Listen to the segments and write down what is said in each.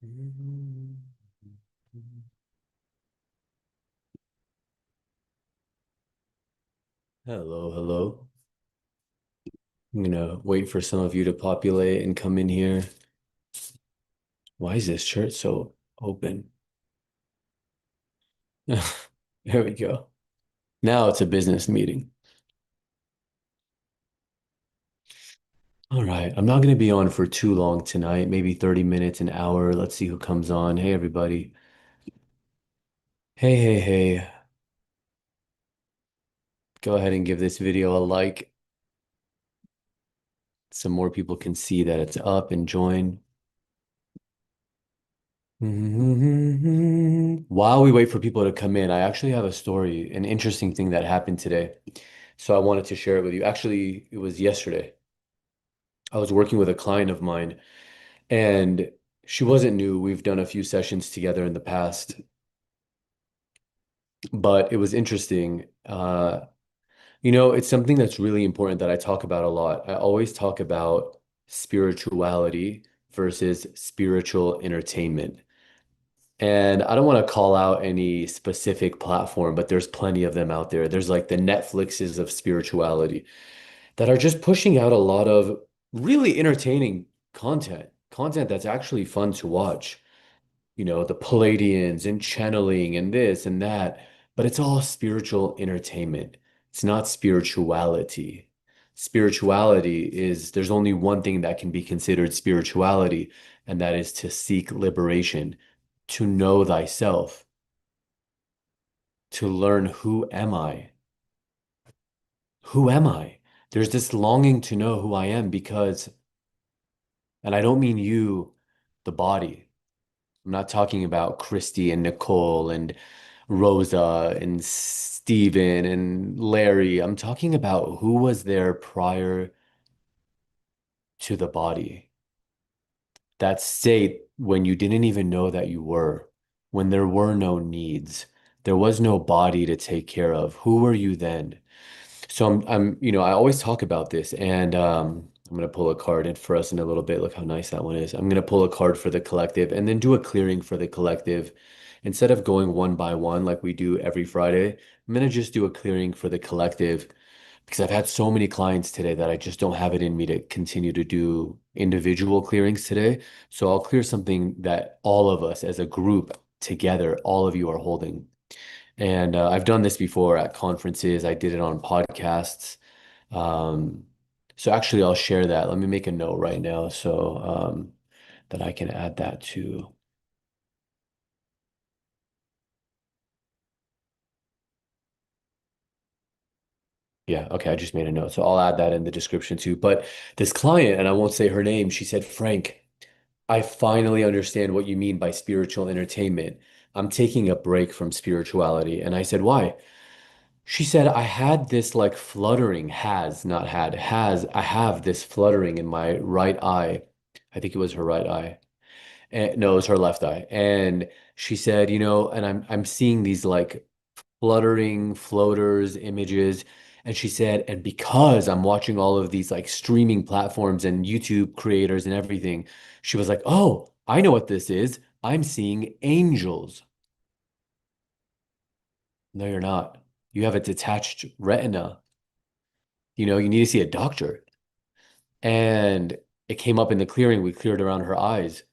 Hello, hello. I'm gonna wait for some of you to populate and come in here. Why is this shirt so open? There we go. Now it's a business meeting. All right. I'm not gonna be on for too long tonight, maybe 30 minutes, an hour. Let's see who comes on. Hey, everybody. Hey, hey, hey. Go ahead and give this video a like. Some more people can see that it's up and join. While we wait for people to come in, I actually have a story, an interesting thing that happened today. So I wanted to share it with you. Actually, it was yesterday. I was working with a client of mine, and she wasn't new. We've done a few sessions together in the past, but it was interesting. It's something that's really important that I talk about a lot. I always talk about spirituality versus spiritual entertainment. And I don't want to call out any specific platform, but there's plenty of them out there. There's like the Netflixes of spirituality that are just pushing out a lot of really entertaining content that's actually fun to watch. The Palladians and channeling and this and that, but it's all spiritual entertainment. It's not spirituality. Spirituality is, there's only one thing that can be considered spirituality, and that is to seek liberation, to know thyself, to learn who am I? Who am I? There's this longing to know who I am because, and I don't mean you, the body. I'm not talking about Christy and Nicole and Rosa and Steven and Larry. I'm talking about who was there prior to the body. That state when you didn't even know that you were, when there were no needs, there was no body to take care of. Who were you then? So I always talk about this, and I'm gonna pull a card in for us in a little bit. Look how nice that one is. I'm gonna pull a card for the collective and then do a clearing for the collective. Instead of going one by one like we do every Friday, I'm gonna just do a clearing for the collective because I've had so many clients today that I just don't have it in me to continue to do individual clearings today. So I'll clear something that all of us as a group together, all of you are holding. And I've done this before at conferences. I did it on podcasts. Um, so actually, I'll share that. Let me make a note right now so that I can add that to. Yeah, okay, I just made a note. So I'll add that in the description too. But this client, and I won't say her name, she said, Frank, I finally understand what you mean by spiritual entertainment. I'm taking a break from spirituality. And I said, why? She said, I had this like fluttering, has, not had, has, I have this fluttering in my right eye. I think it was her right eye. And no, it was her left eye. And she said, and I'm seeing these like fluttering floaters, images. And she said, and because I'm watching all of these like streaming platforms and YouTube creators and everything, she was like, oh, I know what this is. I'm seeing angels. No, you're not. You have a detached retina. You need to see a doctor. And it came up in the clearing. We cleared around her eyes.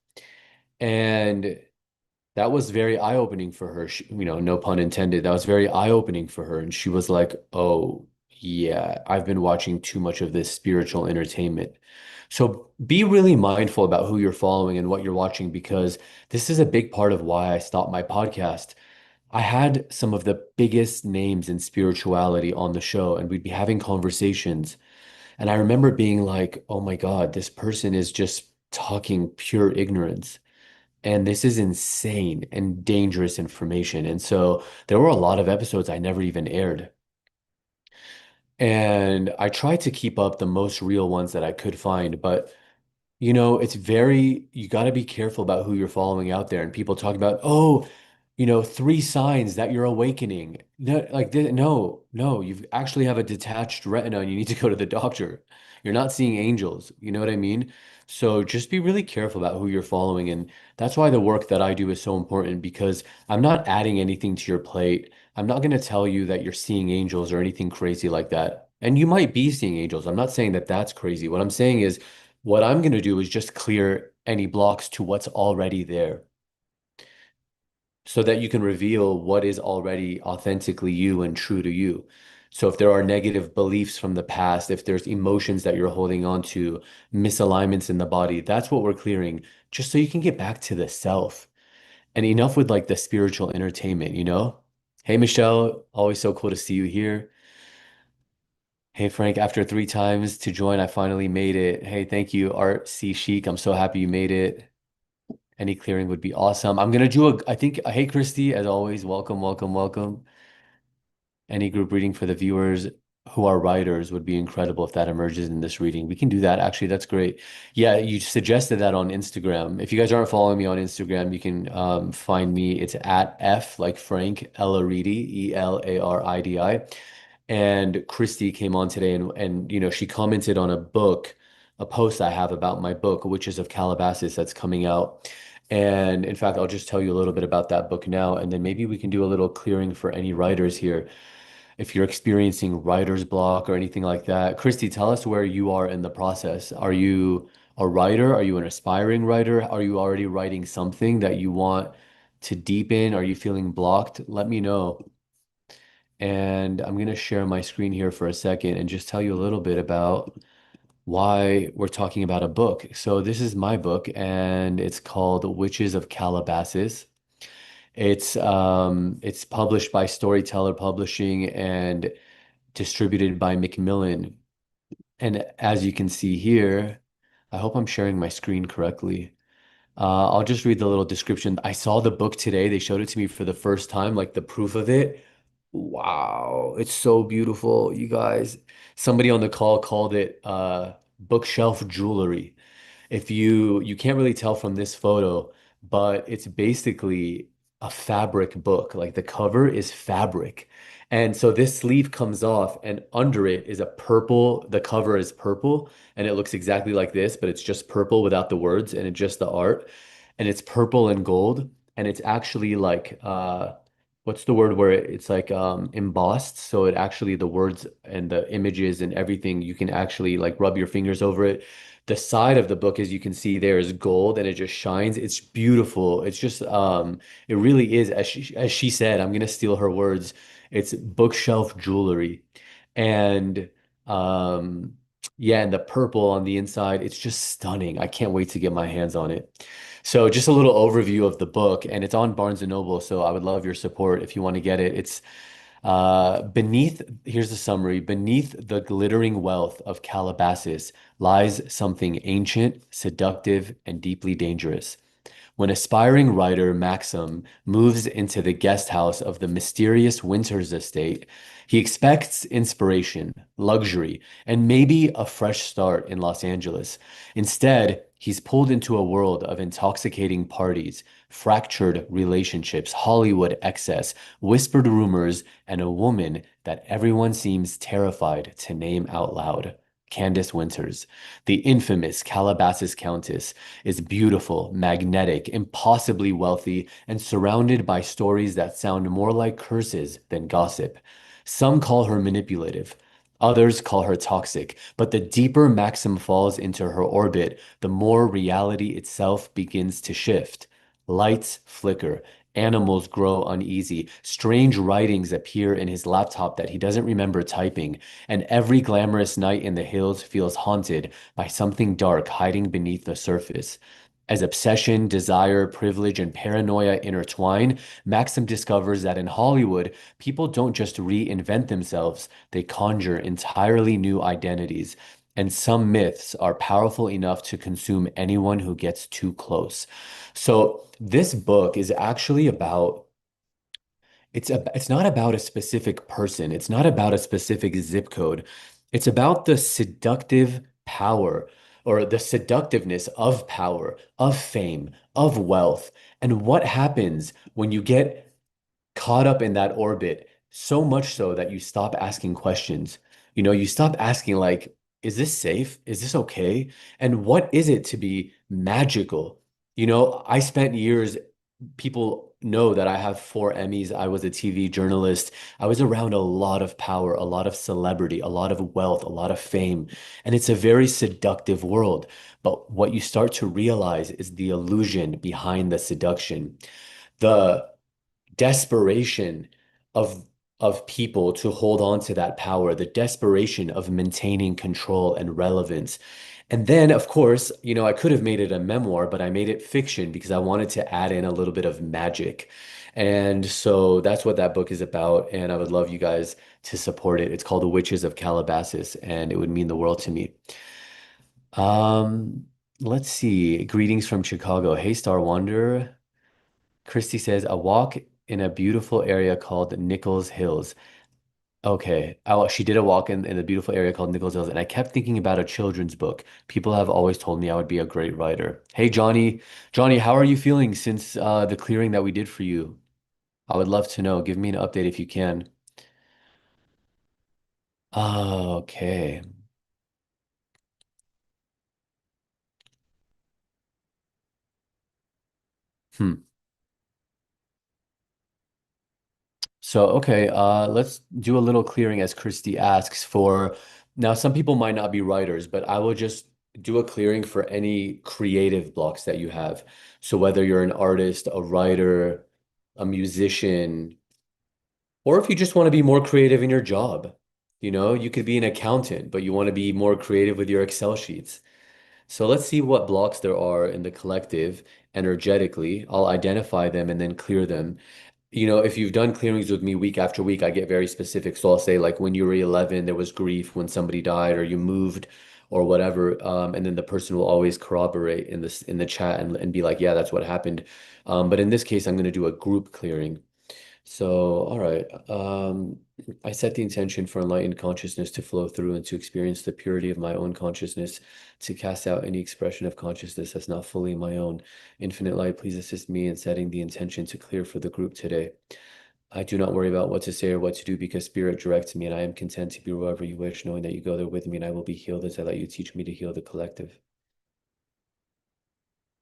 And that was very eye-opening for her. No pun intended. That was very eye-opening for her. And she was like, oh, yeah, I've been watching too much of this spiritual entertainment. So be really mindful about who you're following and what you're watching because this is a big part of why I stopped my podcast. I had some of the biggest names in spirituality on the show, and we'd be having conversations. And I remember being like, oh my God, this person is just talking pure ignorance. And this is insane and dangerous information. And so there were a lot of episodes I never even aired. And I tried to keep up the most real ones that I could find. But, you got to be careful about who you're following out there. And people talk about, oh, 3 signs that you're awakening. No, like, no, no, you actually have a detached retina and you need to go to the doctor. You're not seeing angels. You know what I mean? So just be really careful about who you're following. And that's why the work that I do is so important because I'm not adding anything to your plate. I'm not going to tell you that you're seeing angels or anything crazy like that. And you might be seeing angels. I'm not saying that that's crazy. What I'm saying is what I'm going to do is just clear any blocks to what's already there so that you can reveal what is already authentically you and true to you. So if there are negative beliefs from the past, if there's emotions that you're holding on to, misalignments in the body, that's what we're clearing, just so you can get back to the self. And enough with like the spiritual entertainment, you know? Hey, Michelle, always so cool to see you here. Hey, Frank, after 3 times to join, I finally made it. Hey, thank you, Art C Chic. I'm so happy you made it. Any clearing would be awesome. I'm gonna do I think, hey, Christy, as always, welcome, welcome, welcome. Any group reading for the viewers who are writers would be incredible if that emerges in this reading. We can do that. Actually, that's great. Yeah, you suggested that on Instagram. If you guys aren't following me on Instagram, you can find me. It's at F like Frank Elaridi, Elaridi. And Christy came on today and she commented on a book, a post I have about my book, Witches of Calabasas, that's coming out. And in fact, I'll just tell you a little bit about that book now, and then maybe we can do a little clearing for any writers here if you're experiencing writer's block or anything like that. Christy, tell us where you are in the process. Are you a writer? Are you an aspiring writer? Are you already writing something that you want to deepen? Are you feeling blocked? Let me know. And I'm going to share my screen here for a second and just tell you a little bit about why we're talking about a book. So this is my book and it's called Witches of Calabasas. It's published by Storyteller Publishing and distributed by Macmillan. And as you can see here, I hope I'm sharing my screen correctly. I'll just read the little description. I saw the book today. They showed it to me for the first time, like the proof of it. Wow, it's so beautiful, you guys. Somebody on the call called it bookshelf jewelry. If you can't really tell from this photo, but it's basically a fabric book. Like the cover is fabric. And so this sleeve comes off and under it is a purple, the cover is purple and it looks exactly like this, but it's just purple without the words and it's just the art. And it's purple and gold and it's actually like what's the word where it's like embossed, so it actually the words and the images and everything you can actually like rub your fingers over it. The side of the book, as you can see there, is gold and it just shines. It's beautiful. It's just it really is, as she said, I'm gonna steal her words. It's bookshelf jewelry. And um yeah, and the purple on the inside, it's just stunning. I can't wait to get my hands on it. So just a little overview of the book, and it's on Barnes and Noble, so I would love your support if you want to get it. It's here's the summary. Beneath the glittering wealth of Calabasas lies something ancient, seductive, and deeply dangerous. When aspiring writer Maxim moves into the guest house of the mysterious Winters estate, he expects inspiration, luxury, and maybe a fresh start in Los Angeles. Instead, he's pulled into a world of intoxicating parties, fractured relationships, Hollywood excess, whispered rumors, and a woman that everyone seems terrified to name out loud. Candace Winters, the infamous Calabasas Countess, is beautiful, magnetic, impossibly wealthy, and surrounded by stories that sound more like curses than gossip. Some call her manipulative. Others call her toxic, but the deeper Maxim falls into her orbit, the more reality itself begins to shift. Lights flicker, animals grow uneasy, strange writings appear in his laptop that he doesn't remember typing, and every glamorous night in the hills feels haunted by something dark hiding beneath the surface. As obsession, desire, privilege, and paranoia intertwine, Maxim discovers that in Hollywood, people don't just reinvent themselves, they conjure entirely new identities. And some myths are powerful enough to consume anyone who gets too close. So, this book is actually about it's not about a specific person. It's not about a specific zip code. It's about the seductive power or the seductiveness of power, of fame, of wealth, and what happens when you get caught up in that orbit, so much so that you stop asking questions. You stop asking like, is this safe? Is this okay? And what is it to be magical? I spent years, people know that I have 4 Emmys. I was a TV journalist. I was around a lot of power, a lot of celebrity, a lot of wealth, a lot of fame. And it's a very seductive world. But what you start to realize is the illusion behind the seduction, the desperation of people to hold on to that power, the desperation of maintaining control and relevance. And then, of course, I could have made it a memoir, but I made it fiction because I wanted to add in a little bit of magic. And so that's what that book is about. And I would love you guys to support it. It's called The Witches of Calabasas, and it would mean the world to me. Um, let's see. Greetings from Chicago. Hey, Star Wanderer. Christy says, a walk in a beautiful area called Nichols Hills. Okay. Oh, she did a walk in a beautiful area called Nichols Hills, and I kept thinking about a children's book. People have always told me I would be a great writer. Hey, Johnny. Johnny, how are you feeling since the clearing that we did for you? I would love to know. Give me an update if you can. Okay. Hmm. So, okay, let's do a little clearing as Christy asks for. Now, some people might not be writers, but I will just do a clearing for any creative blocks that you have. So, whether you're an artist, a writer, a musician, or if you just want to be more creative in your job, you could be an accountant, but you want to be more creative with your Excel sheets. So, let's see what blocks there are in the collective energetically. I'll identify them and then clear them. If you've done clearings with me week after week, I get very specific. So I'll say like when you were 11, there was grief when somebody died or you moved or whatever. And then the person will always corroborate in the chat and be like, yeah, that's what happened. But in this case, I'm going to do a group clearing. So, all right. I set the intention for enlightened consciousness to flow through and to experience the purity of my own consciousness, to cast out any expression of consciousness that's not fully my own. Infinite light, please assist me in setting the intention to clear for the group today. I do not worry about what to say or what to do because Spirit directs me, and I am content to be wherever you wish, knowing that you go there with me, and I will be healed as I let you teach me to heal the collective.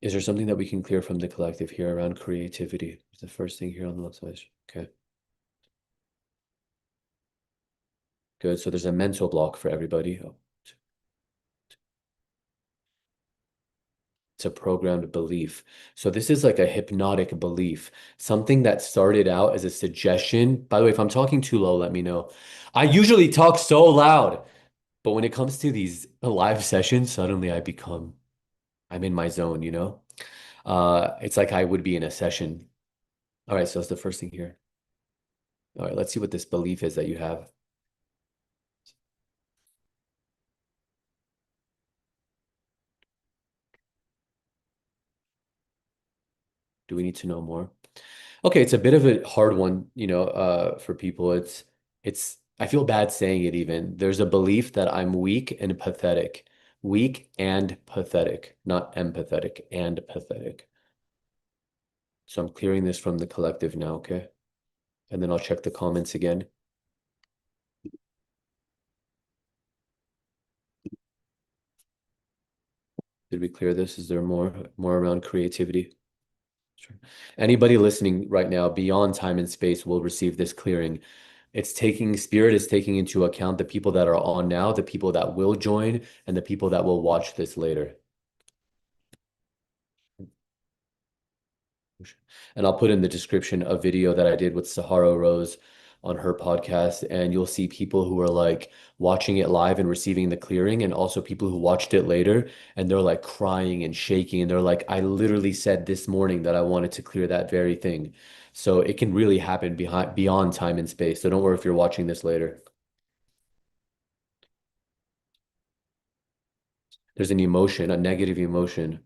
Is there something that we can clear from the collective here around creativity? It's the first thing here on the left side. Okay. Good. So there's a mental block for everybody. Oh, it's a programmed belief. So this is like a hypnotic belief, something that started out as a suggestion. By the way, if I'm talking too low, let me know. I usually talk so loud, but when it comes to these live sessions, suddenly I'm in my zone. It's like I would be in a session. All right, so that's the first thing here. All right, let's see what this belief is that you have. Do we need to know more? Okay, it's a bit of a hard one, for people. I feel bad saying it even. There's a belief that I'm weak and pathetic. Weak and pathetic, not empathetic and pathetic. So I'm clearing this from the collective now, okay? And then I'll check the comments again. Did we clear this? Is there more around creativity? Sure. Anybody listening right now beyond time and space will receive this clearing. Spirit is taking into account the people that are on now, the people that will join, and the people that will watch this later. And I'll put in the description a video that I did with Sahara Rose on her podcast, and you'll see people who are like watching it live and receiving the clearing, and also people who watched it later and they're like crying and shaking, and they're like, I literally said this morning that I wanted to clear that very thing. So it can really happen beyond time and space. So don't worry if you're watching this later. There's an emotion, a negative emotion,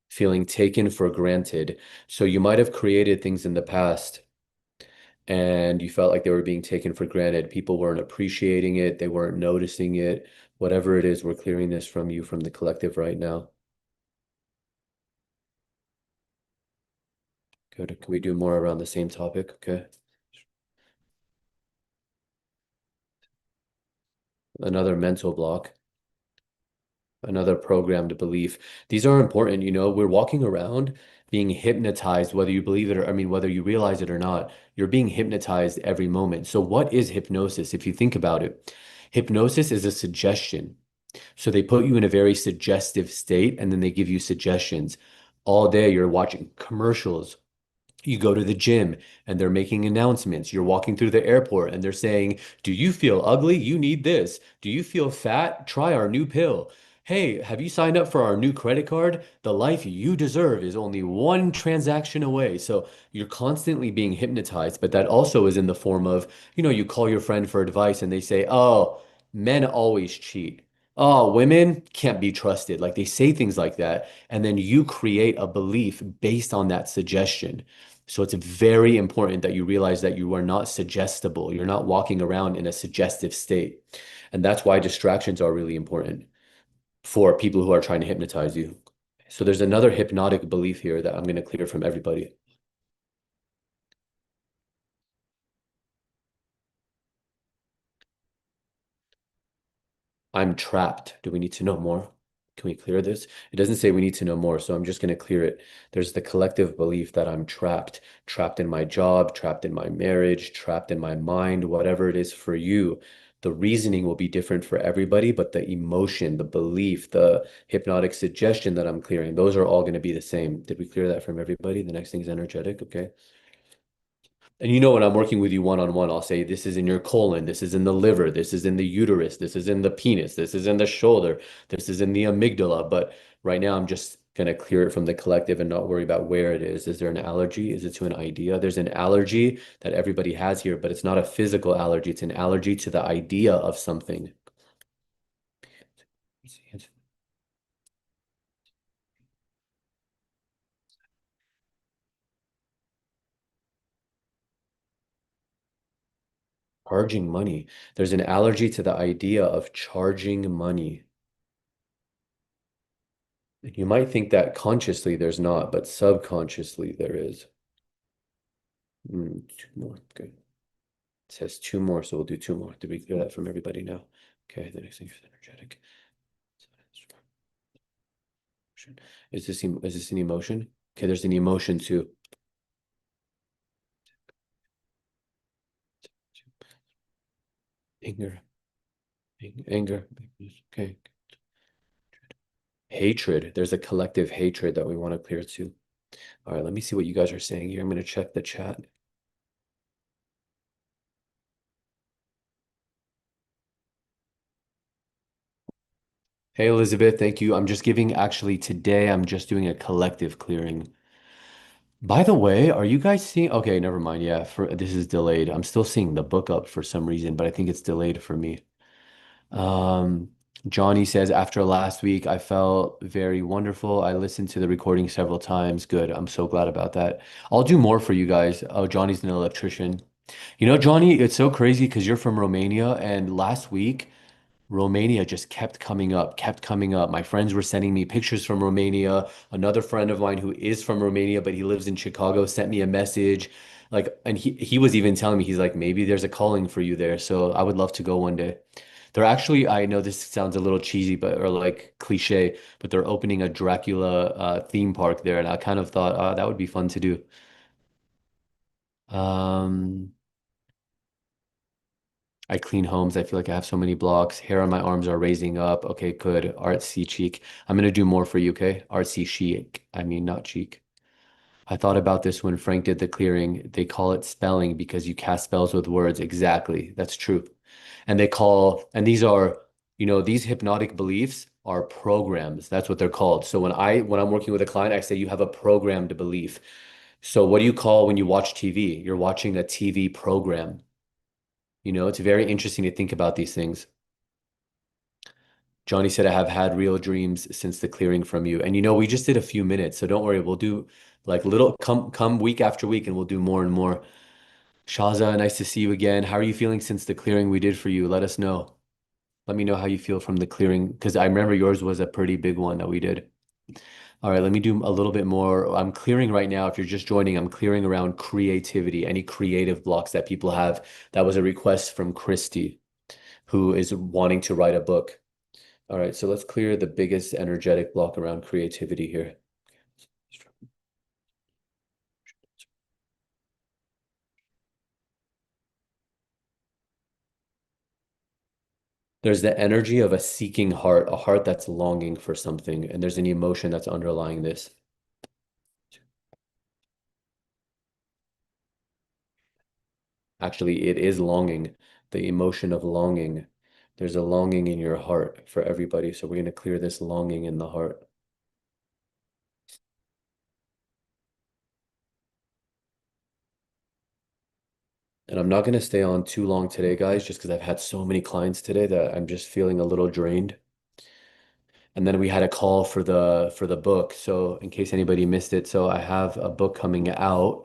feeling taken for granted. So you might have created things in the past and you felt like they were being taken for granted. People weren't appreciating it, they weren't noticing it. Whatever it is, we're clearing this from you from the collective right now. Good. Can we do more around the same topic? Okay. another mental block, another programmed belief. These are important, we're walking around being hypnotized, whether you believe it or, I mean, whether you realize it or not, you're being hypnotized every moment. So what is hypnosis? If you think about it, hypnosis is a suggestion. So they put you in a very suggestive state and then they give you suggestions. All day you're watching commercials. You go to the gym and they're making announcements. You're walking through the airport and they're saying, "Do you feel ugly? You need this. Do you feel fat? Try our new pill. Hey, have you signed up for our new credit card? The life you deserve is only one transaction away." So you're constantly being hypnotized, but that also is in the form of, you call your friend for advice and they say, "Oh, men always cheat. Oh, women can't be trusted." Like they say things like that. And then you create a belief based on that suggestion. So it's very important that you realize that you are not suggestible. You're not walking around in a suggestive state. And that's why distractions are really important for people who are trying to hypnotize you. So there's another hypnotic belief here that I'm going to clear from everybody. I'm trapped. Do we need to know more? Can we clear this? It doesn't say we need to know more, so I'm just going to clear it. There's the collective belief that I'm trapped, trapped in my job, trapped in my marriage, trapped in my mind, whatever it is for you. The reasoning will be different for everybody, but the emotion, the belief, the hypnotic suggestion that I'm clearing, those are all going to be the same. Did we clear that from everybody? The next thing is energetic. Okay. And when I'm working with you one on one, I'll say, this is in your colon, this is in the liver, this is in the uterus, this is in the penis, this is in the shoulder, this is in the amygdala. But right now, I'm just going to clear it from the collective and not worry about where it is. Is there an allergy? Is it to an idea? There's an allergy that everybody has here, but it's not a physical allergy. It's an allergy to the idea of something. Charging money. There's an allergy to the idea of charging money. You might think that consciously there's not, but subconsciously there is. Two more. Good. It says two more, so we'll do two more. Did we clear that from everybody now? Okay, the next thing is energetic. Is this an emotion? Okay, there's an emotion too. Anger. Anger. Okay. Hatred. There's a collective hatred that we want to clear too. All right, let me see what you guys are saying here. I'm going to check the chat. Hey, Elizabeth, thank you. I'm just giving, actually, today, I'm just doing a collective clearing. By the way, are you guys seeing? Okay, never mind. Yeah, for this is delayed. I'm still seeing the book up for some reason, but I think it's delayed for me. Um, Johnny says, after last week, I felt very wonderful. I listened to the recording several times. Good. I'm so glad about that. I'll do more for you guys. Oh, Johnny's an electrician. Johnny, it's so crazy because you're from Romania, and last week, Romania just kept coming up, kept coming up. My friends were sending me pictures from Romania. Another friend of mine who is from Romania, but he lives in Chicago, sent me a message. Like, and he was even telling me, he's like, maybe there's a calling for you there. So I would love to go one day. They're actually, I know this sounds a little cheesy, but or like cliche, but they're opening a Dracula theme park there, and I kind of thought, that would be fun to do. Um, I clean homes. I feel like I have so many blocks. Hair on my arms are raising up. Okay, good. Artsy cheek. I'm gonna do more for you, okay? Artsy chic. I mean, not cheek. I thought about this when Frank did the clearing. They call it spelling because you cast spells with words. Exactly. That's true. And these are, these hypnotic beliefs are programs. That's what they're called. So when I'm working with a client, I say you have a programmed belief. So what do you call when you watch TV? You're watching a TV program. It's very interesting to think about these things. Johnny said, I have had real dreams since the clearing from you. And we just did a few minutes, so don't worry. We'll do like little come week after week and we'll do more and more. Shaza, nice to see you again. How are you feeling since the clearing we did for you? Let us know. Let me know how you feel from the clearing because I remember yours was a pretty big one that we did. All right, let me do a little bit more. I'm clearing right now. If you're just joining, I'm clearing around creativity, any creative blocks that people have. That was a request from Christy, who is wanting to write a book. All right, so let's clear the biggest energetic block around creativity here. There's the energy of a seeking heart, a heart that's longing for something, and there's an emotion that's underlying this. Actually, it is longing, the emotion of longing. There's a longing in your heart for everybody. So we're going to clear this longing in the heart. And I'm not going to stay on too long today, guys, just because I've had so many clients today that I'm just feeling a little drained. And then we had a call for the book. So in case anybody missed it, so I have a book coming out.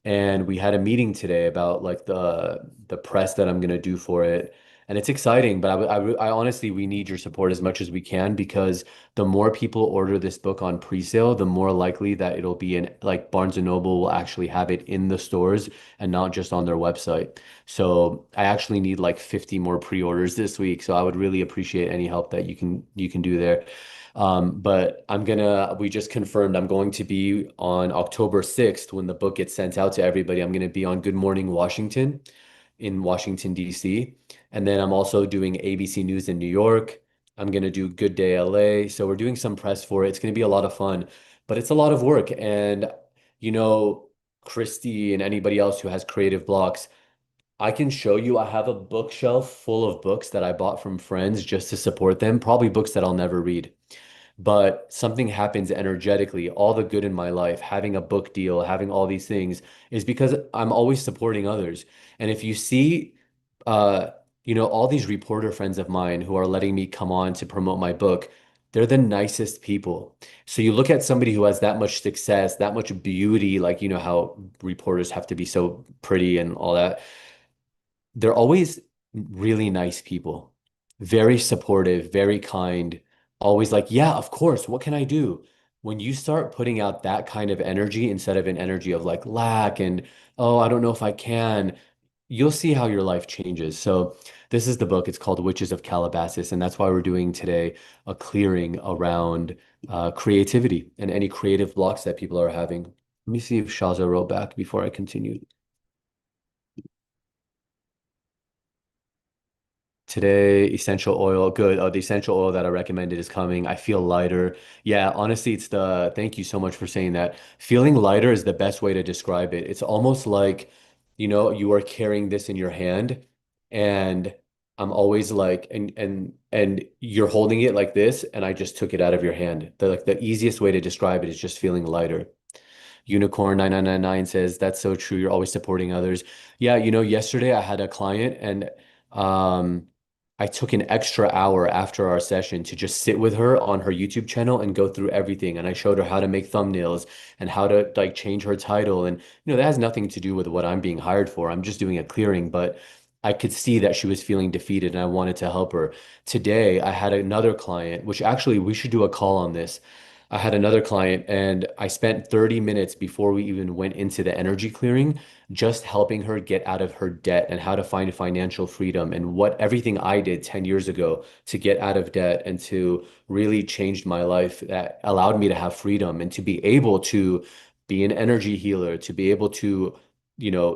And we had a meeting today about like the press that I'm gonna do for it, and it's exciting. But I honestly, we need your support as much as we can because the more people order this book on pre-sale, the more likely that it'll be in like Barnes and Noble will actually have it in the stores and not just on their website. So I actually need like 50 more pre-orders this week. So I would really appreciate any help that you can do there. But we just confirmed I'm going to be on October 6th when the book gets sent out to everybody. I'm going to be on Good Morning Washington in Washington, D.C. And then I'm also doing ABC News in New York. I'm going to do Good Day LA. So we're doing some press for it. It's going to be a lot of fun, but it's a lot of work. And, you know, Christy and anybody else who has creative blocks, I can show you, I have a bookshelf full of books that I bought from friends just to support them, probably books that I'll never read, but something happens energetically. All the good in my life, having a book deal, having all these things is because I'm always supporting others. And if you see, uh, all these reporter friends of mine who are letting me come on to promote my book, they're the nicest people. So you look at somebody who has that much success, that much beauty, like, you know, how reporters have to be so pretty and all that. They're always really nice people, very supportive, very kind, always like, yeah, of course, what can I do? When you start putting out that kind of energy instead of an energy of like lack and, oh, I don't know if I can, you'll see how your life changes. So, this is the book. It's called Witches of Calabasas. And that's why we're doing today a clearing around creativity and any creative blocks that people are having. Let me see if Shaza wrote back before I continue. Today, essential oil, good. The essential oil that I recommended is coming. I feel lighter. Yeah, honestly, thank you so much for saying that. Feeling lighter is the best way to describe it. It's almost like, you are carrying this in your hand and I'm always like, and you're holding it like this, and I just took it out of your hand. The easiest way to describe it is just feeling lighter. Unicorn 9999 says, that's so true. You're always supporting others. Yeah, yesterday I had a client and um I took an extra hour after our session to just sit with her on her YouTube channel and go through everything. And I showed her how to make thumbnails and how to like change her title. And that has nothing to do with what I'm being hired for. I'm just doing a clearing, but I could see that she was feeling defeated and I wanted to help her. Today, I had another client, which actually we should do a call on this. I had another client and I spent 30 minutes before we even went into the energy clearing, just helping her get out of her debt and how to find financial freedom and what everything I did 10 years ago to get out of debt and to really change my life that allowed me to have freedom and to be able to be an energy healer, to be able to,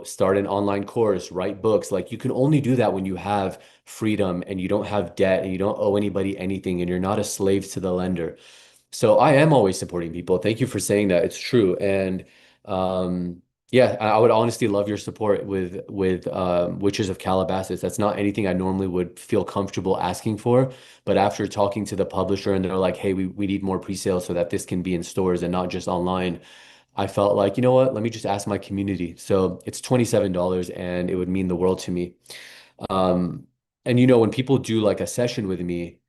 start an online course, write books. Like you can only do that when you have freedom and you don't have debt and you don't owe anybody anything and you're not a slave to the lender. So I am always supporting people. Thank you for saying that. It's true. And yeah, I would honestly love your support with Witches of Calabasas. That's not anything I normally would feel comfortable asking for. But after talking to the publisher and they're like, hey, we need more pre-sales so that this can be in stores and not just online. I felt like, you know what, let me just ask my community. So it's $27 and it would mean the world to me. Um, and when people do like a session with me,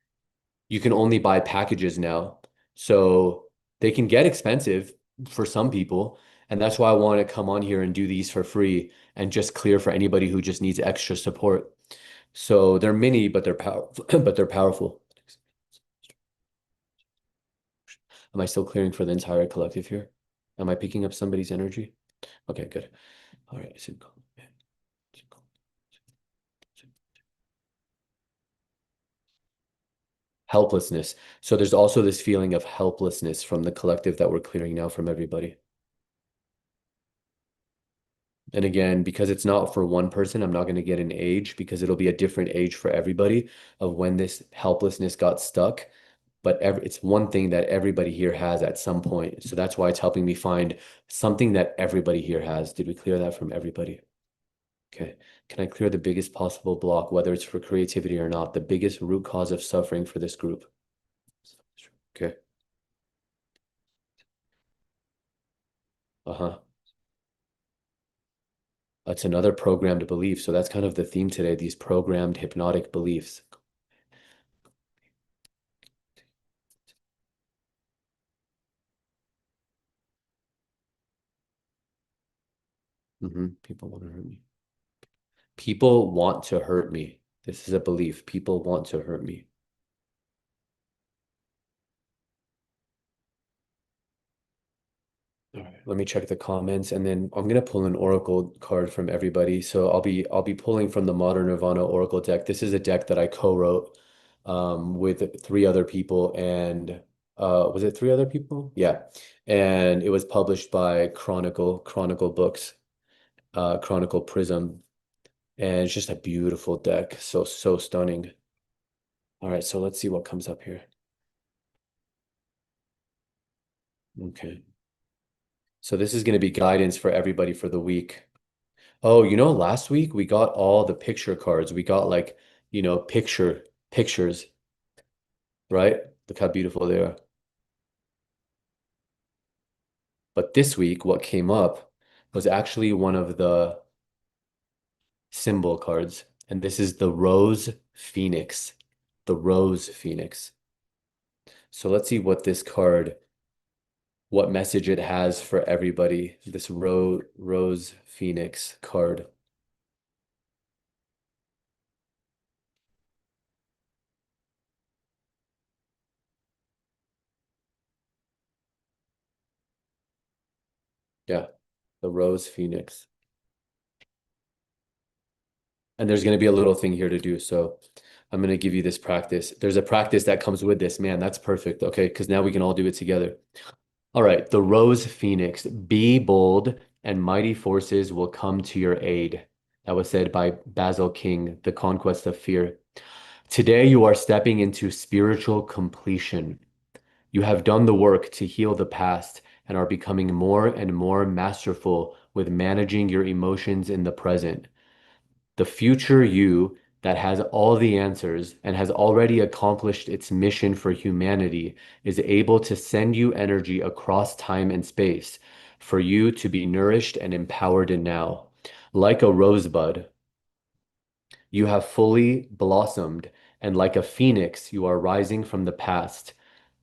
you can only buy packages now. So they can get expensive for some people. And that's why I want to come on here and do these for free and just clear for anybody who just needs extra support. So they're mini, but they're powerful, but they're powerful. Am I still clearing for the entire collective here? Am I picking up somebody's energy? Okay, good. All right. helplessness. So there's also this feeling of helplessness from the collective that we're clearing now from everybody. And again, because it's not for one person, I'm not going to get an age because it'll be a different age for everybody of when this helplessness got stuck. But it's one thing that everybody here has at some point. So that's why it's helping me find something that everybody here has. Did we clear that from everybody? Okay. Can I clear the biggest possible block, whether it's for creativity or not, the biggest root cause of suffering for this group? Okay. Uh-huh. That's another programmed belief. So that's kind of the theme today, these programmed hypnotic beliefs. People want to hurt me. People want to hurt me. This is a belief. People want to hurt me. All right, let me check the comments and then I'm gonna pull an oracle card from everybody. So I'll be pulling from the Modern Nirvana Oracle deck. This is a deck that I co-wrote with three other people and was it three other people? Yeah. And it was published by Chronicle Books, Chronicle Prism. And it's just a beautiful deck. So stunning. All right, so let's see what comes up here. Okay. So this is going to be guidance for everybody for the week. Oh, last week we got all the picture cards. We got like, pictures, right? Look how beautiful they are. But this week, what came up was actually one of the symbol cards. And this is the Rose Phoenix. The Rose Phoenix. So let's see what message it has for everybody. This Rose Phoenix card. Yeah, the Rose Phoenix. And there's going to be a little thing here to do. So I'm going to give you this practice. There's a practice that comes with this. Man, that's perfect. Okay, because now we can all do it together. All right, the Rose Phoenix. Be bold and mighty forces will come to your aid. That was said by Basil King, The Conquest of Fear. Today you are stepping into spiritual completion. You have done the work to heal the past and are becoming more and more masterful with managing your emotions in the present. The future you that has all the answers and has already accomplished its mission for humanity is able to send you energy across time and space for you to be nourished and empowered in now. Like a rosebud, you have fully blossomed, and like a phoenix, you are rising from the past,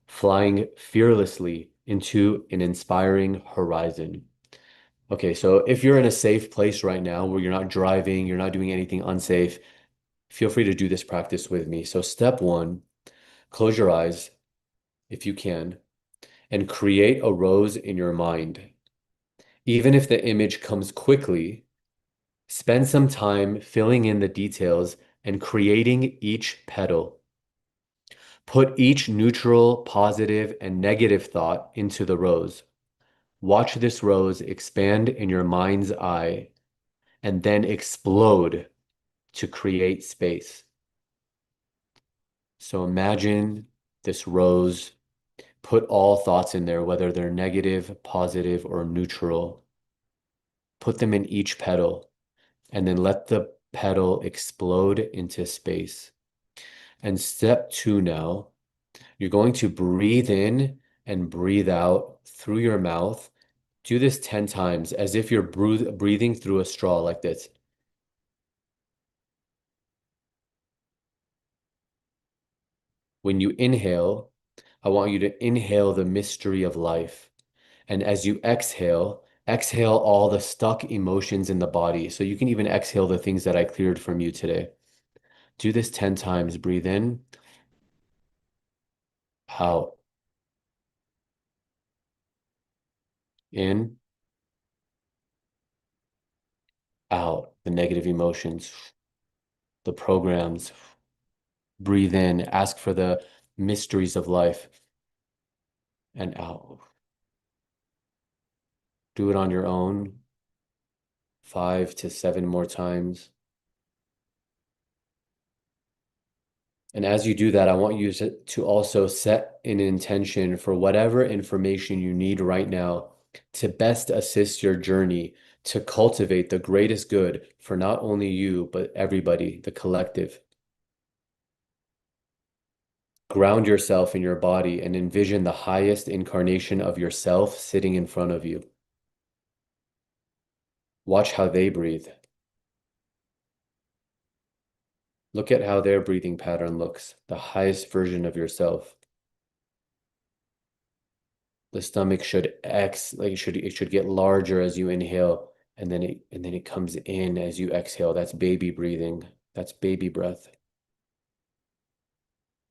flying fearlessly into an inspiring horizon. Okay, so if you're in a safe place right now where you're not driving, you're not doing anything unsafe, feel free to do this practice with me. So, step one, close your eyes if you can and create a rose in your mind. Even if the image comes quickly, spend some time filling in the details and creating each petal. Put each neutral, positive, and negative thought into the rose. Watch this rose expand in your mind's eye and then explode to create space. So imagine this rose, put all thoughts in there, whether they're negative, positive, or neutral. Put them in each petal and then let the petal explode into space. And step two now, you're going to breathe in and breathe out through your mouth. Do this 10 times as if you're breathing through a straw like this. When you inhale, I want you to inhale the mystery of life. And as you exhale, exhale all the stuck emotions in the body. So you can even exhale the things that I cleared from you today. Do this 10 times. Breathe in, out, in, out. The negative emotions, the programs. Breathe in, ask for the mysteries of life. And out. Do it on your own 5 to 7 more times. And as you do that, I want you to also set an intention for whatever information you need right now to best assist your journey to cultivate the greatest good for not only you, but everybody, the collective. Ground yourself in your body and envision the highest incarnation of yourself sitting in front of you. Watch how they breathe. Look at how their breathing pattern looks, the highest version of yourself. The stomach should it should get larger as you inhale, and then it comes in as you exhale. That's baby breathing. That's baby breath.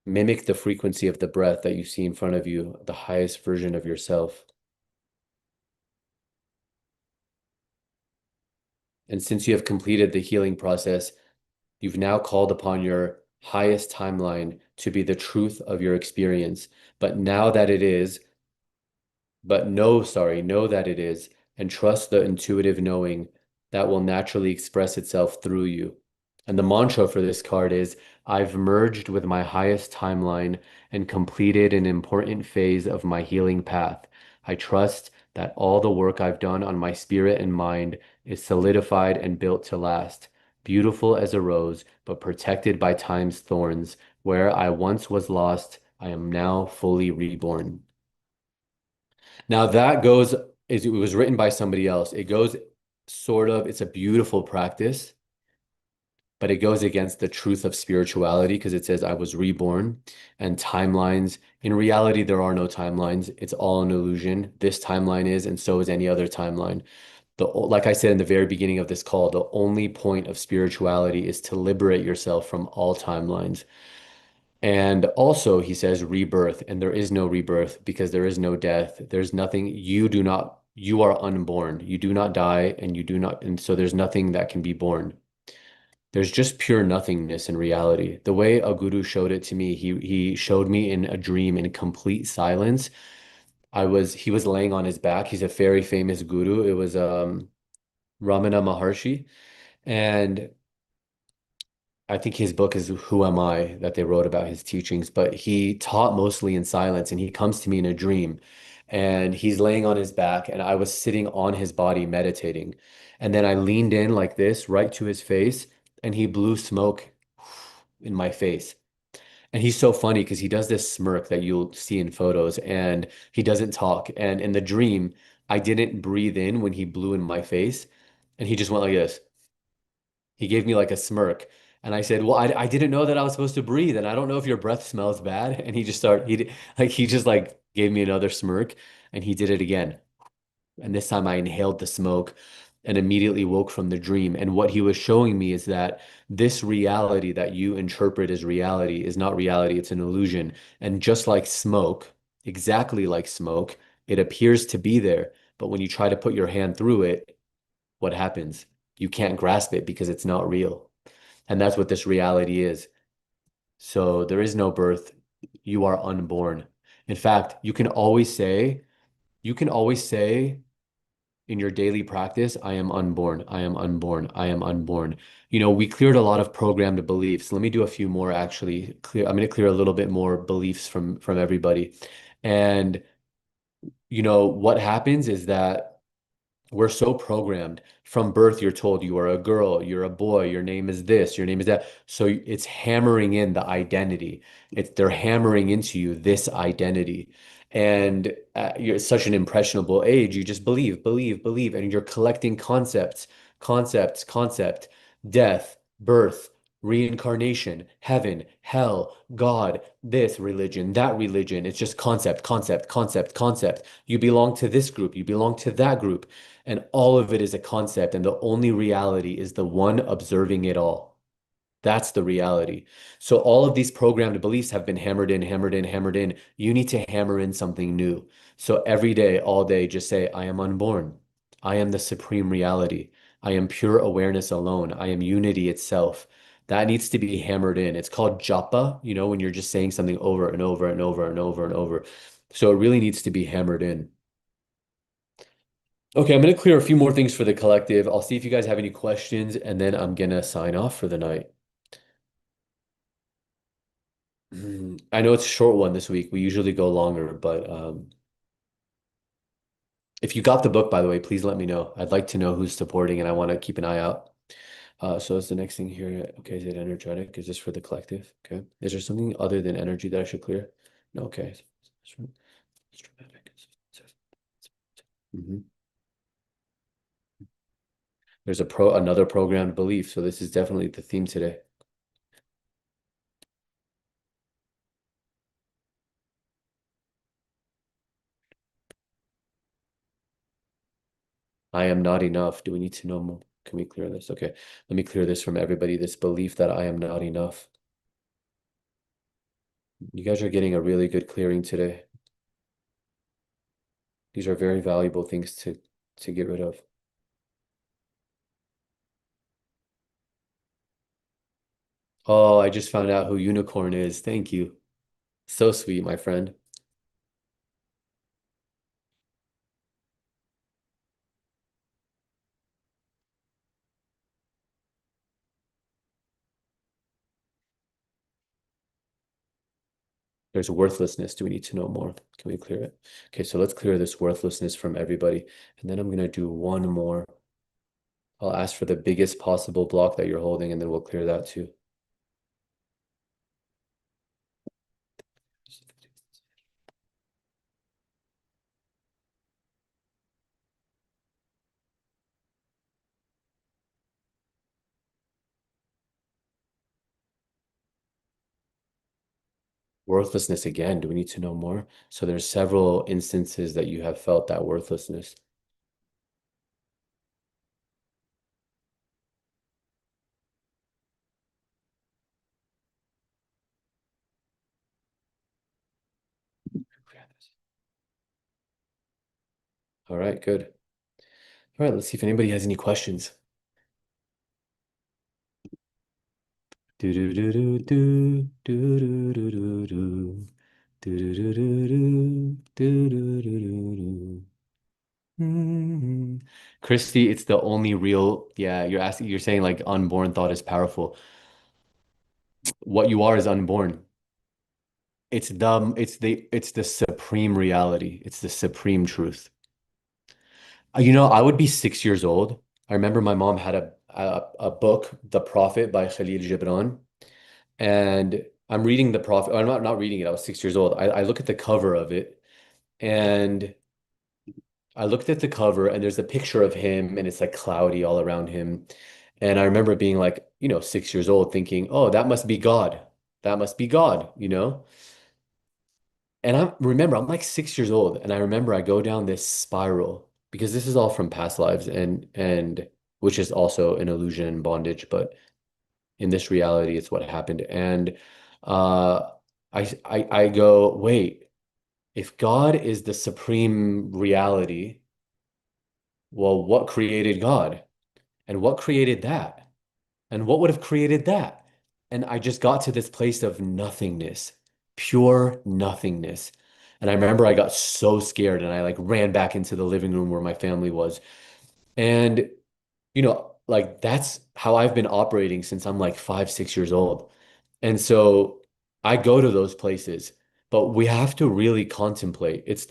Mimic the frequency of the breath that you see in front of you, the highest version of yourself. And since you have completed the healing process, you've now called upon your highest timeline to be the truth of your experience. But now that it is, but know that it is, and trust the intuitive knowing that will naturally express itself through you. And the mantra for this card is, I've merged with my highest timeline and completed an important phase of my healing path. I trust that all the work I've done on my spirit and mind is solidified and built to last. Beautiful as a rose, but protected by time's thorns. Where I once was lost, I am now fully reborn. Now that goes is it was written by somebody else. It goes sort of, it's a beautiful practice, but it goes against the truth of spirituality because it says I was reborn and timelines. In reality, there are no timelines. It's all an illusion. This timeline is, and so is any other timeline. Like I said in the very beginning of this call, the only point of spirituality is to liberate yourself from all timelines. And also, he says rebirth, and there is no rebirth because there is no death. There's nothing, you are unborn. You do not die, and you do not, and so there's nothing that can be born. There's just pure nothingness in reality. The way a guru showed it to me, he showed me in a dream in complete silence. He was laying on his back. He's a very famous guru. It was Ramana Maharshi. And I think his book is Who Am I that they wrote about his teachings, but he taught mostly in silence and he comes to me in a dream and he's laying on his back and I was sitting on his body meditating. And then I leaned in like this right to his face and he blew smoke in my face. And he's so funny because he does this smirk that you'll see in photos and he doesn't talk. And in the dream, I didn't breathe in when he blew in my face and he just went like this. He gave me like a smirk. And I said, well, I didn't know that I was supposed to breathe. And I don't know if your breath smells bad. And he just like gave me another smirk and he did it again. And this time I inhaled the smoke and immediately woke from the dream. And what he was showing me is that this reality that you interpret as reality is not reality, it's an illusion. And just like smoke, exactly like smoke, it appears to be there. But when you try to put your hand through it, what happens? You can't grasp it because it's not real. And that's what this reality is. So there is no birth. You are unborn. In fact, you can always say in your daily practice, I am unborn. I am unborn. I am unborn. You know, we cleared a lot of programmed beliefs. Let me do a few more actually. I'm going to clear a little bit more beliefs from everybody. And you know, what happens is that we're so programmed from birth. You're told you are a girl, you're a boy, your name is this, your name is that. So it's hammering in the identity. They're hammering into you this identity. And you're at such an impressionable age, you just believe, and you're collecting concept, death, birth, reincarnation, heaven, hell, God, this religion, that religion. It's just concept. You belong to this group, you belong to that group. And all of it is a concept, and the only reality is the one observing it all. That's the reality. So all of these programmed beliefs have been hammered in. You need to hammer in something new. So every day, all day, just say, I am unborn. I am the supreme reality. I am pure awareness alone. I am unity itself. That needs to be hammered in. It's called japa, when you're just saying something over and over and over and over and over. So it really needs to be hammered in. Okay, I'm going to clear a few more things for the collective. I'll see if you guys have any questions, and then I'm going to sign off for the night. I know it's a short one this week. We usually go longer, but if you got the book, by the way, please let me know. I'd like to know who's supporting, and I want to keep an eye out. So it's the next thing here. Okay, is it energetic? Is this for the collective? Okay. Is there something other than energy that I should clear? No, okay. It's dramatic. Mhm. There's another programmed belief. So this is definitely the theme today. I am not enough. Do we need to know more? Can we clear this? Okay. Let me clear this from everybody. This belief that I am not enough. You guys are getting a really good clearing today. These are very valuable things to get rid of. Oh, I just found out who Unicorn is. Thank you. So sweet, my friend. There's worthlessness. Do we need to know more? Can we clear it? Okay, so let's clear this worthlessness from everybody. And then I'm going to do one more. I'll ask for the biggest possible block that you're holding, and then we'll clear that too. Worthlessness again. Do we need to know more? So there's several instances that you have felt that worthlessness. All right, good. All right, let's see if anybody has any questions. Do do do do do do do do do do do do do do do do do do. Christy, it's the only real, yeah, you're saying like unborn thought is powerful. What you are is unborn. It's the supreme reality. It's the supreme truth. I would be 6 years old. I remember my mom had a book, The Prophet by Khalil Gibran, and I'm reading The Prophet. I'm not reading it. I was 6 years old. I look at the cover of it, and I looked at the cover, and there's a picture of him, and it's like cloudy all around him. And I remember being like, 6 years old, thinking, "Oh, that must be God. That must be God." And I'm like 6 years old, and I remember I go down this spiral because this is all from past lives, and which is also an illusion and bondage, but in this reality, it's what happened. And uh, I go, wait, if God is the supreme reality, well, what created God? And what created that? And what would have created that? And I just got to this place of nothingness, pure nothingness. And I remember I got so scared and I like ran back into the living room where my family was. And, like that's how I've been operating since I'm like 5, 6 years old. And so I go to those places, but we have to really contemplate. It's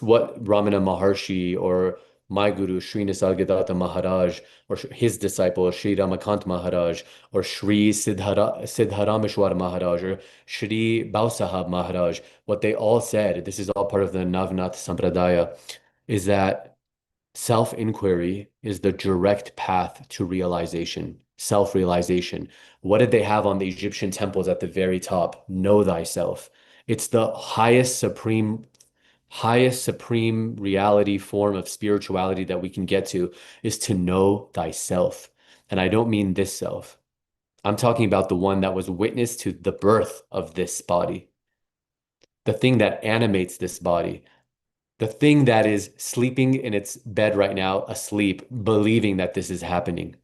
what Ramana Maharshi or my guru Sri Nisargadatta Maharaj or his disciple Sri Ramakant Maharaj or Sri Siddharameshwar Maharaj or Sri Bausahab Maharaj, what they all said, this is all part of the Navnath Sampradaya, is that self-inquiry is the direct path to realization, self-realization. What did they have on the Egyptian temples at the very top? Know thyself. It's the highest supreme reality form of spirituality that we can get to is to know thyself. And I don't mean this self. I'm talking about the one that was witness to the birth of this body, the thing that animates this body, the thing that is sleeping in its bed right now, asleep, believing that this is happening.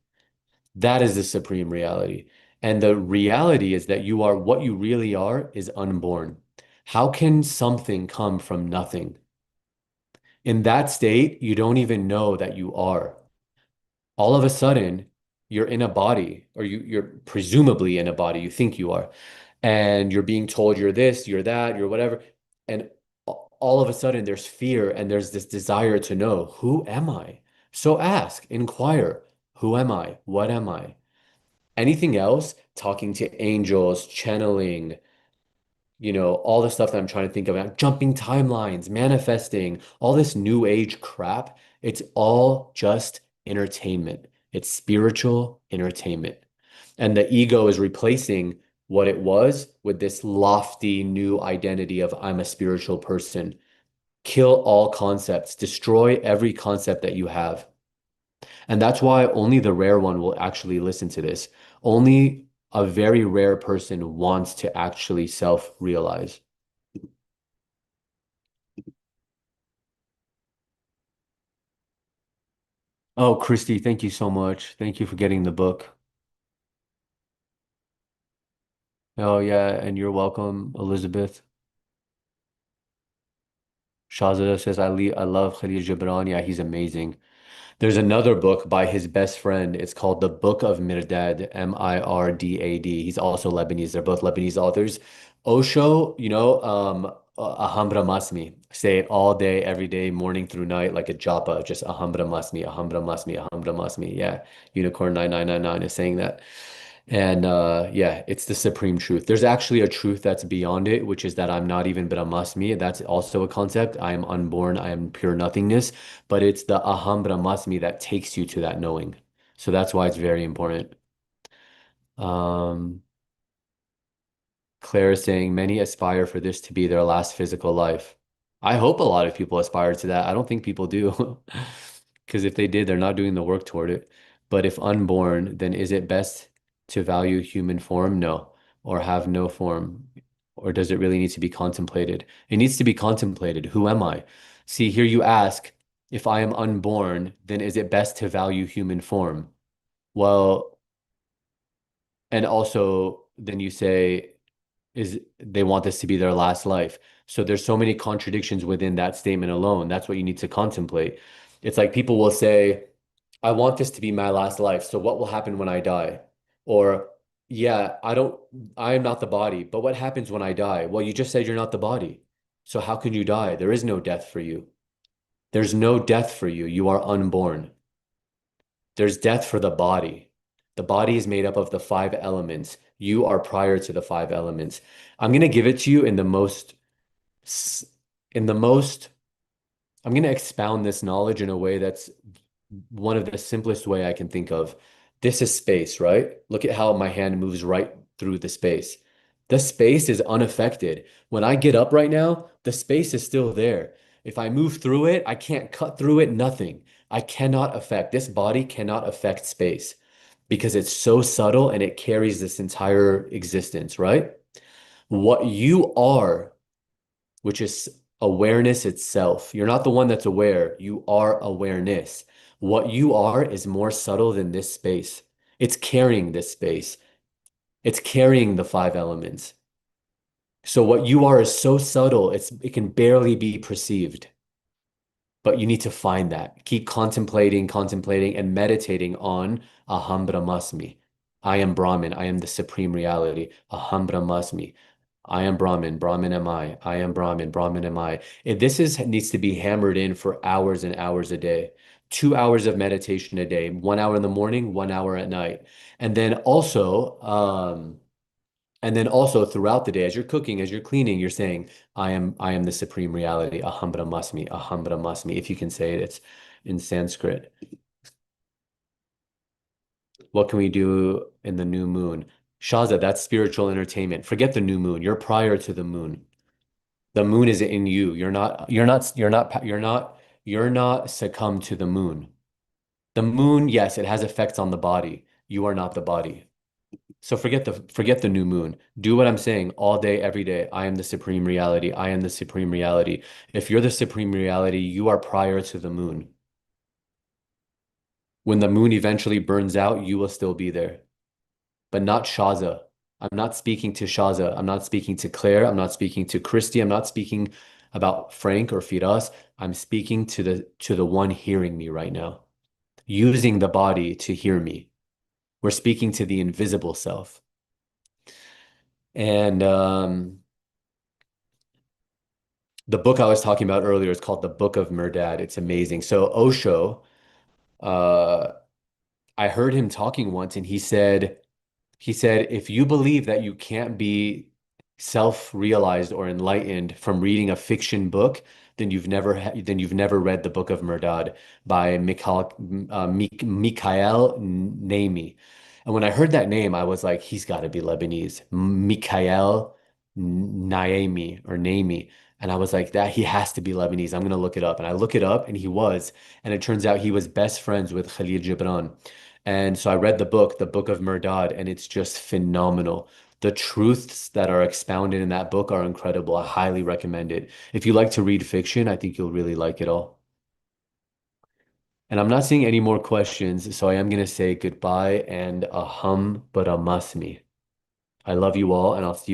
That is the supreme reality. And the reality is that you are what you really are is unborn. How can something come from nothing? In that state, you don't even know that you are. All of a sudden, you're in a body, or you're presumably in a body, you think you are, and you're being told you're this, you're that, you're whatever. And all of a sudden, there's fear and there's this desire to know, who am I? So ask, inquire, who am I? What am I? Anything else, talking to angels, channeling, all the stuff that I'm trying to think of, jumping timelines, manifesting, all this new age crap, it's all just entertainment. It's spiritual entertainment. And the ego is replacing what it was with this lofty new identity of I'm a spiritual person. Kill all concepts, destroy every concept that you have. And that's why only the rare one will actually listen to this. Only a very rare person wants to actually self-realize. Oh, Christy, thank you so much. Thank you for getting the book. Oh, yeah, and you're welcome, Elizabeth. Shazada says, I love Khalil Gibran. Yeah, he's amazing. There's another book by his best friend. It's called The Book of Mirdad, Mirdad. He's also Lebanese. They're both Lebanese authors. Osho, Ahambra Masmi. Say it all day, every day, morning through night, like a japa, just Ahambra Masmi, Ahambra Masmi, Ahambra Masmi. Yeah, Unicorn 9999 is saying that. And yeah, it's the supreme truth. There's actually a truth that's beyond it, which is that I'm not even Brahmasmi. That's also a concept. I am unborn. I am pure nothingness. But it's the Aham Brahmasmi that takes you to that knowing. So that's why it's very important. Um, Claire is saying many aspire for this to be their last physical life. I hope a lot of people aspire to that. I don't think people do. Because if they did, they're not doing the work toward it. But if unborn, then is it best to value human form? No. Or have no form? Or does it really need to be contemplated? It needs to be contemplated. Who am I? See, here you ask, if I am unborn, then is it best to value human form? Well, and also then you say, is they want this to be their last life. So there's so many contradictions within that statement alone. That's what you need to contemplate. It's like people will say, I want this to be my last life. So what will happen when I die? Or, yeah, I am not the body, but what happens when I die? Well, you just said you're not the body. So how can you die? There is no death for you. There's no death for you. You are unborn. There's death for the body. The body is made up of the five elements. You are prior to the five elements. I'm going to give it to you s- in the most, I'm going to expound this knowledge in a way that's one of the simplest way I can think of. This is space, right? Look at how my hand moves right through the space. The space is unaffected. When I get up right now, the space is still there. If I move through it, I can't cut through it, nothing. I cannot affect, this body cannot affect space because it's so subtle and it carries this entire existence, right? What you are, which is awareness itself. You're not the one that's aware. You are awareness. What you are is more subtle than this space. It's carrying this space. It's carrying the five elements. So what you are is so subtle, it can barely be perceived. But you need to find that. Keep contemplating, contemplating, and meditating on Aham Brahmasmi. I am Brahman. I am the supreme reality. Aham Brahmasmi. I am Brahman. Brahman am I. I am Brahman. Brahman am I. This is needs to be hammered in for hours and hours a day. 2 hours of meditation a day. 1 hour in the morning, 1 hour at night. And then also, throughout the day, as you're cooking, as you're cleaning, you're saying, I am the supreme reality. Aham Brahmasmi, Aham Brahmasmi. If you can say it, it's in Sanskrit. What can we do in the new moon? Shaza, that's spiritual entertainment. Forget the new moon. You're prior to the moon. The moon is in you. You're not succumb to the moon. The moon, yes, it has effects on the body. You are not the body. So forget the new moon. Do what I'm saying all day, every day. I am the supreme reality. I am the supreme reality. If you're the supreme reality, you are prior to the moon. When the moon eventually burns out, you will still be there. but not Shaza. I'm not speaking to Shaza. I'm not speaking to Claire. I'm not speaking to Christy. I'm not speaking about Frank or Firas. I'm speaking to the one hearing me right now, using the body to hear me. We're speaking to the invisible self. And the book I was talking about earlier is called The Book of Merdad. It's amazing. So Osho, uh, I heard him talking once, and he said, if you believe that you can't be self-realized or enlightened from reading a fiction book, then you've never read the Book of Merdad by Mikhail Naimi. And when I heard that name, I was like, he's got to be Lebanese. Mikhail Naimi or Naimi. And I was like, that he has to be Lebanese. I'm gonna look it up. And I look it up, and he was. And it turns out he was best friends with Khalil Gibran. And so I read the Book of Merdad, and it's just phenomenal. The truths that are expounded in that book are incredible. I highly recommend it. If you like to read fiction, I think you'll really like it all. And I'm not seeing any more questions, so I am going to say goodbye and aham but masmi. I love you all, and I'll see you.